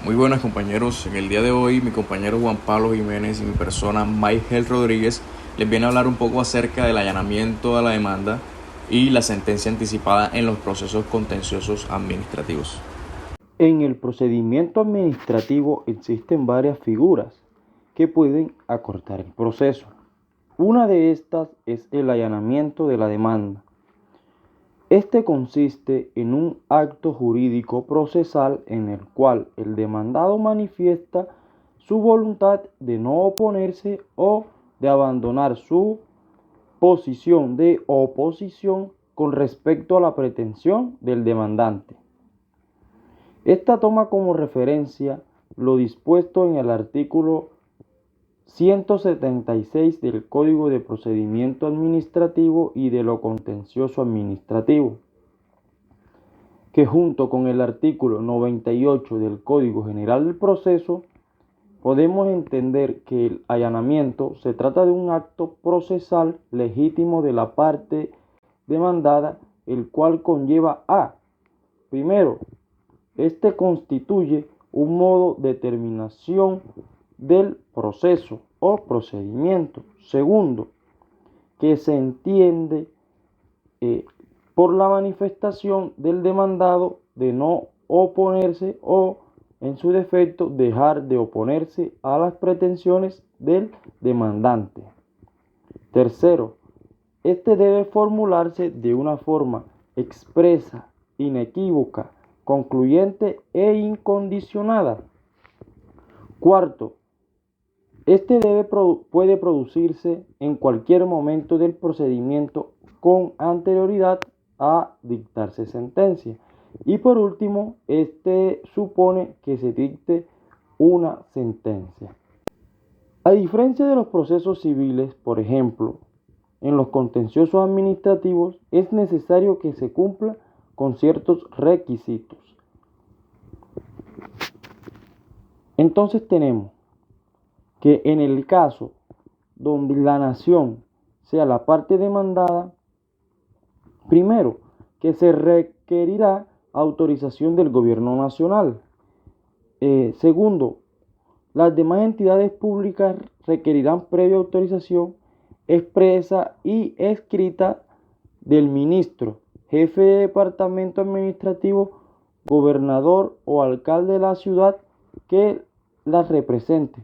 Muy buenas compañeros, en el día de hoy mi compañero Juan Pablo Jiménez y mi persona Michael Rodríguez les viene a hablar un poco acerca del allanamiento a la demanda y la sentencia anticipada en los procesos contenciosos administrativos. En el procedimiento administrativo existen varias figuras que pueden acortar el proceso. Una de estas es el allanamiento de la demanda. Este consiste en un acto jurídico procesal en el cual el demandado manifiesta su voluntad de no oponerse o de abandonar su posición de oposición con respecto a la pretensión del demandante. Esta toma como referencia lo dispuesto en el artículo 176 del Código de Procedimiento Administrativo y de lo Contencioso Administrativo, que junto con el artículo 98 del Código General del Proceso, podemos entender que el allanamiento se trata de un acto procesal legítimo de la parte demandada, el cual conlleva a, primero, este constituye un modo de terminación del proceso o procedimiento. Segundo, que se entiende por la manifestación del demandado de no oponerse o, en su defecto, dejar de oponerse a las pretensiones del demandante. Tercero, este debe formularse de una forma expresa, inequívoca, concluyente e incondicionada. Cuarto, este puede producirse en cualquier momento del procedimiento con anterioridad a dictarse sentencia. Y por último, este supone que se dicte una sentencia. A diferencia de los procesos civiles, por ejemplo, en los contenciosos administrativos es necesario que se cumpla con ciertos requisitos. Entonces tenemos que en el caso donde la nación sea la parte demandada, primero, que se requerirá autorización del gobierno nacional. Segundo, las demás entidades públicas requerirán previa autorización expresa y escrita del ministro, jefe de departamento administrativo, gobernador o alcalde de la ciudad que las represente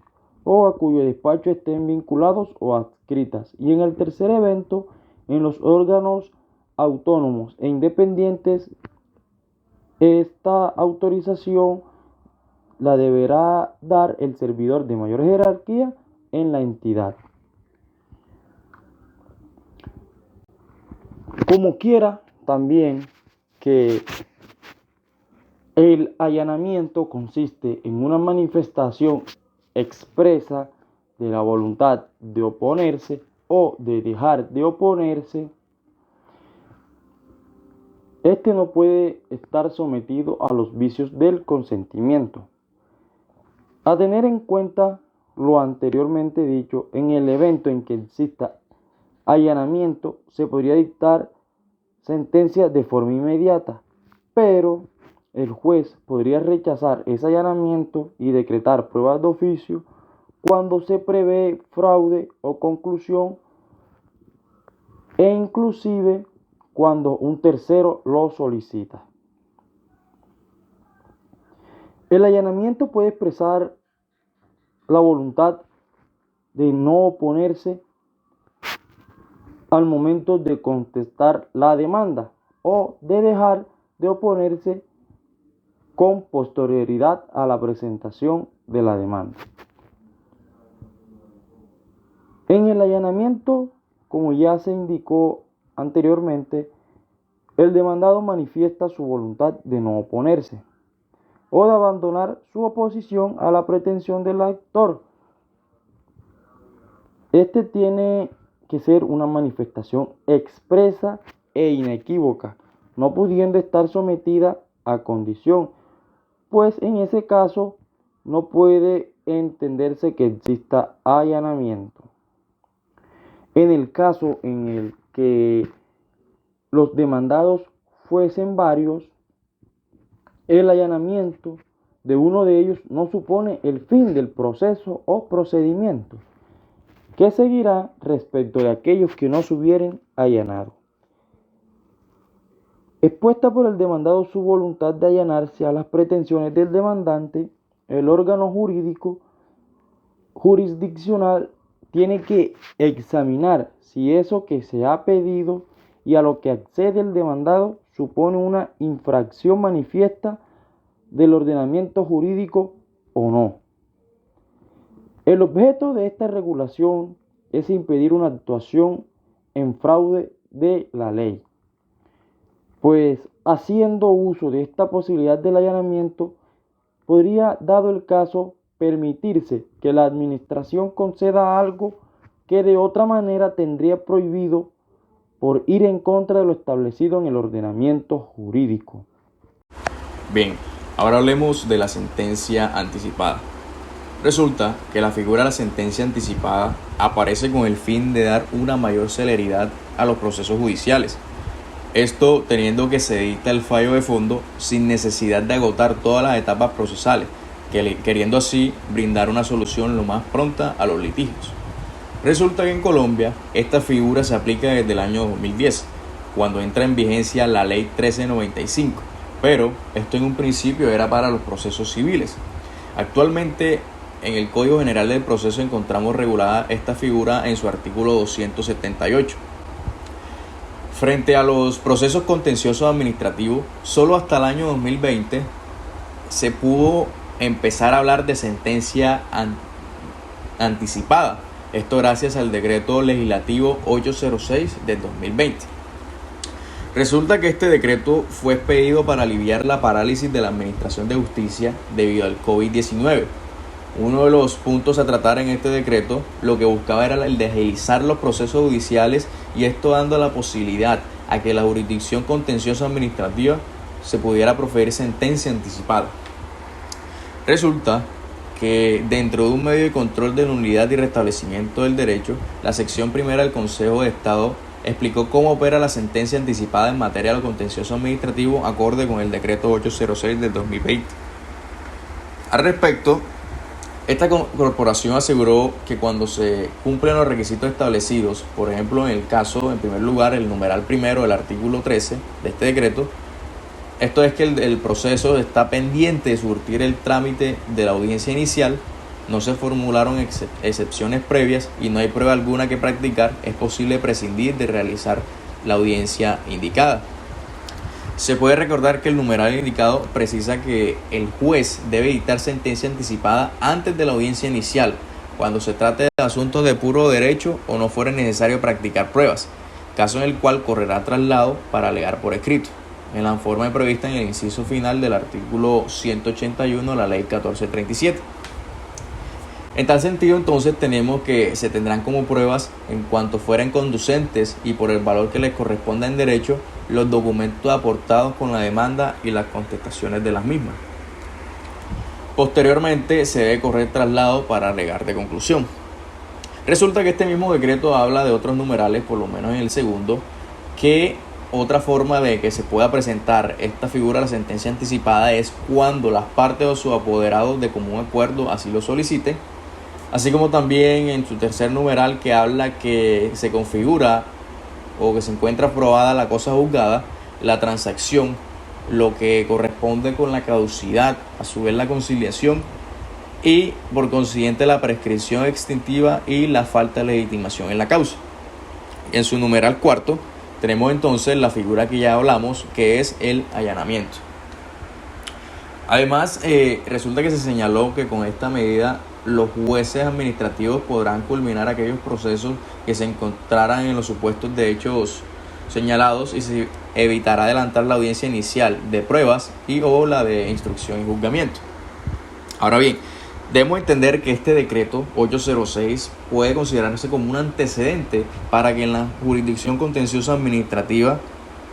o a cuyo despacho estén vinculados o adscritas. Y en el tercer evento, en los órganos autónomos e independientes, esta autorización la deberá dar el servidor de mayor jerarquía en la entidad. Como quiera, también que el allanamiento consiste en una manifestación expresa de la voluntad de oponerse o de dejar de oponerse. Este no puede estar sometido a los vicios del consentimiento. A tener en cuenta lo anteriormente dicho, en el evento en que exista allanamiento, se podría dictar sentencia de forma inmediata, pero el juez podría rechazar ese allanamiento y decretar pruebas de oficio cuando se prevé fraude o conclusión e inclusive cuando un tercero lo solicita. El allanamiento puede expresar la voluntad de no oponerse al momento de contestar la demanda o de dejar de oponerse con posterioridad a la presentación de la demanda. En el allanamiento, como ya se indicó anteriormente, el demandado manifiesta su voluntad de no oponerse o de abandonar su oposición a la pretensión del actor. Este tiene que ser una manifestación expresa e inequívoca, no pudiendo estar sometida a condición, pues en ese caso no puede entenderse que exista allanamiento. En el caso en el que los demandados fuesen varios, el allanamiento de uno de ellos no supone el fin del proceso o procedimiento que seguirá respecto de aquellos que no se hubieren allanado. Expuesta por el demandado su voluntad de allanarse a las pretensiones del demandante, el órgano jurisdiccional tiene que examinar si eso que se ha pedido y a lo que accede el demandado supone una infracción manifiesta del ordenamiento jurídico o no. El objeto de esta regulación es impedir una actuación en fraude de la ley, pues haciendo uso de esta posibilidad del allanamiento, podría, dado el caso, permitirse que la administración conceda algo que de otra manera tendría prohibido por ir en contra de lo establecido en el ordenamiento jurídico. Bien, ahora hablemos de la sentencia anticipada. Resulta que la figura de la sentencia anticipada aparece con el fin de dar una mayor celeridad a los procesos judiciales. Esto teniendo que se dicta el fallo de fondo sin necesidad de agotar todas las etapas procesales, queriendo así brindar una solución lo más pronta a los litigios. Resulta que en Colombia esta figura se aplica desde el año 2010, cuando entra en vigencia la Ley 1395, pero esto en un principio era para los procesos civiles. Actualmente en el Código General del Proceso encontramos regulada esta figura en su artículo 278. Frente a los procesos contenciosos administrativos, solo hasta el año 2020 se pudo empezar a hablar de sentencia anticipada. Esto gracias al decreto legislativo 806 del 2020. Resulta que este decreto fue expedido para aliviar la parálisis de la Administración de Justicia debido al COVID-19. Uno de los puntos a tratar en este decreto lo que buscaba era el de agilizar los procesos judiciales, y esto dando la posibilidad a que la jurisdicción contenciosa administrativa se pudiera proferir sentencia anticipada. Resulta que dentro de un medio de control de nulidad y restablecimiento del derecho, la sección primera del Consejo de Estado explicó cómo opera la sentencia anticipada en materia de lo contencioso administrativo acorde con el decreto 806 del 2020. Al respecto, esta corporación aseguró que cuando se cumplen los requisitos establecidos, por ejemplo en el caso, en primer lugar, el numeral primero del artículo 13 de este decreto, esto es que el proceso está pendiente de surtir el trámite de la audiencia inicial, no se formularon excepciones previas y no hay prueba alguna que practicar, es posible prescindir de realizar la audiencia indicada. Se puede recordar que el numeral indicado precisa que el juez debe dictar sentencia anticipada antes de la audiencia inicial, cuando se trate de asuntos de puro derecho o no fuera necesario practicar pruebas, caso en el cual correrá traslado para alegar por escrito, en la forma prevista en el inciso final del artículo 181 de la Ley 1437. En tal sentido, entonces, tenemos que se tendrán como pruebas, en cuanto fueran conducentes y por el valor que les corresponda en derecho, los documentos aportados con la demanda y las contestaciones de las mismas. Posteriormente, se debe correr traslado para alegar de conclusión. Resulta que este mismo decreto habla de otros numerales, por lo menos en el segundo, que otra forma de que se pueda presentar esta figura de la sentencia anticipada es cuando las partes o sus apoderados de común acuerdo así lo soliciten, así como también en su tercer numeral que habla que se configura o que se encuentra aprobada la cosa juzgada, la transacción, lo que corresponde con la caducidad, a su vez la conciliación y por consiguiente la prescripción extintiva y la falta de legitimación en la causa. En su numeral cuarto tenemos entonces la figura que ya hablamos, que es el allanamiento. Además, resulta que se señaló que con esta medida los jueces administrativos podrán culminar aquellos procesos que se encontraran en los supuestos de hechos señalados y se evitará adelantar la audiencia inicial de pruebas y o la de instrucción y juzgamiento. Ahora bien, debemos entender que este decreto 806 puede considerarse como un antecedente para que en la jurisdicción contenciosa administrativa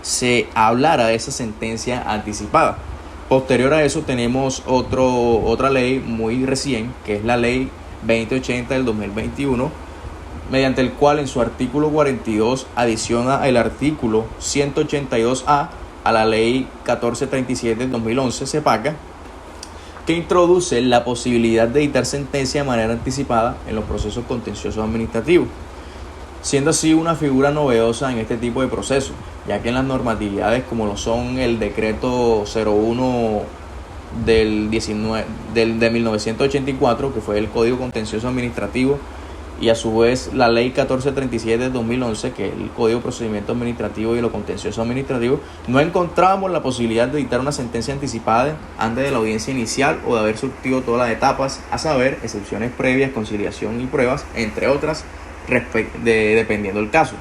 se hablara de esa sentencia anticipada. Posterior a eso tenemos otra ley muy recién, que es la ley 2080 del 2021, mediante el cual en su artículo 42 adiciona el artículo 182A a la ley 1437 del 2011, CEPACA, que introduce la posibilidad de dictar sentencia de manera anticipada en los procesos contenciosos administrativos, siendo así una figura novedosa en este tipo de procesos, ya que en las normatividades como lo son el decreto 01 de 1984, que fue el Código Contencioso Administrativo, y a su vez la Ley 1437 de 2011, que es el Código de Procedimiento Administrativo y lo Contencioso Administrativo, no encontrábamos la posibilidad de dictar una sentencia anticipada antes de la audiencia inicial o de haber surtido todas las etapas, a saber, excepciones previas, conciliación y pruebas, entre otras, dependiendo del caso.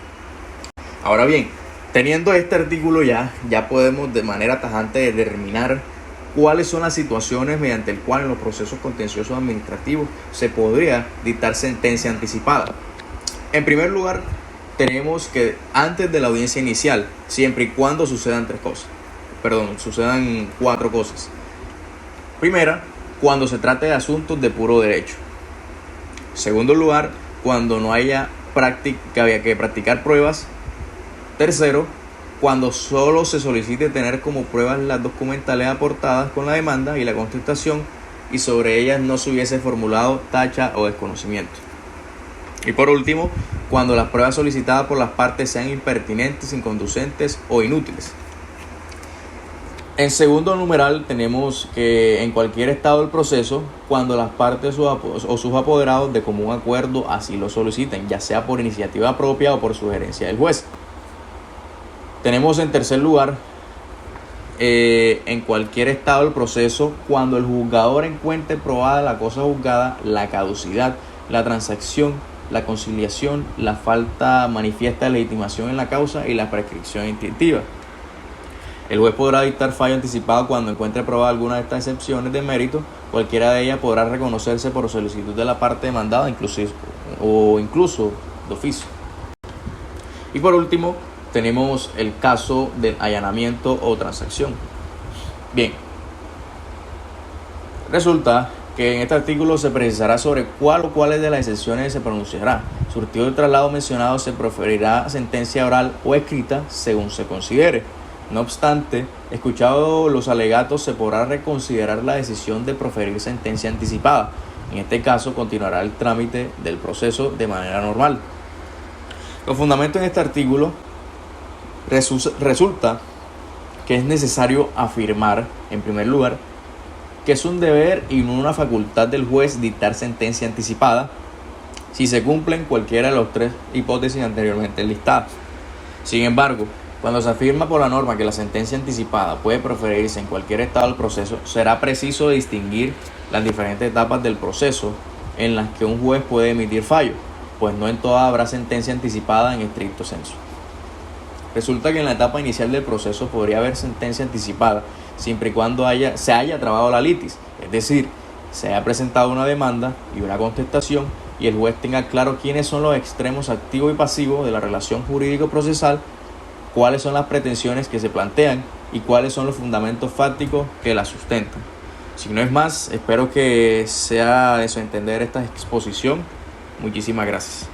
Ahora bien, teniendo este artículo ya podemos de manera tajante determinar cuáles son las situaciones mediante el cual en los procesos contenciosos administrativos se podría dictar sentencia anticipada. En primer lugar, tenemos que antes de la audiencia inicial, siempre y cuando sucedan cuatro cosas. Primera, cuando se trate de asuntos de puro derecho. Segundo lugar, cuando no haya que practicar pruebas. Tercero, cuando solo se solicite tener como pruebas las documentales aportadas con la demanda y la contestación y sobre ellas no se hubiese formulado tacha o desconocimiento. Y por último, cuando las pruebas solicitadas por las partes sean impertinentes, inconducentes o inútiles. En segundo numeral tenemos que en cualquier estado del proceso, cuando las partes o sus apoderados de común acuerdo así lo soliciten, ya sea por iniciativa propia o por sugerencia del juez. Tenemos en tercer lugar, en cualquier estado del proceso, cuando el juzgador encuentre probada la cosa juzgada, la caducidad, la transacción, la conciliación, la falta manifiesta de legitimación en la causa y la prescripción instintiva. El juez podrá dictar fallo anticipado cuando encuentre probada alguna de estas excepciones de mérito. Cualquiera de ellas podrá reconocerse por solicitud de la parte demandada, incluso de oficio. Y por último, tenemos el caso del allanamiento o transacción. Bien, resulta que en este artículo se precisará sobre cuál o cuáles de las excepciones se pronunciará. Surtido el traslado mencionado, se proferirá sentencia oral o escrita según se considere. No obstante, escuchados los alegatos, se podrá reconsiderar la decisión de proferir sentencia anticipada. En este caso, continuará el trámite del proceso de manera normal. Los fundamentos en este artículo resulta que es necesario afirmar, en primer lugar, que es un deber y no una facultad del juez dictar sentencia anticipada si se cumplen cualquiera de las tres hipótesis anteriormente listadas. Sin embargo, cuando se afirma por la norma que la sentencia anticipada puede proferirse en cualquier estado del proceso, será preciso distinguir las diferentes etapas del proceso en las que un juez puede emitir fallo, pues no en todas habrá sentencia anticipada en estricto sensu. Resulta que en la etapa inicial del proceso podría haber sentencia anticipada siempre y cuando se haya trabado la litis, es decir, se haya presentado una demanda y una contestación y el juez tenga claro quiénes son los extremos activos y pasivos de la relación jurídico-procesal, cuáles son las pretensiones que se plantean y cuáles son los fundamentos fácticos que la sustentan. Si no es más, espero que sea de su entender esta exposición. Muchísimas gracias.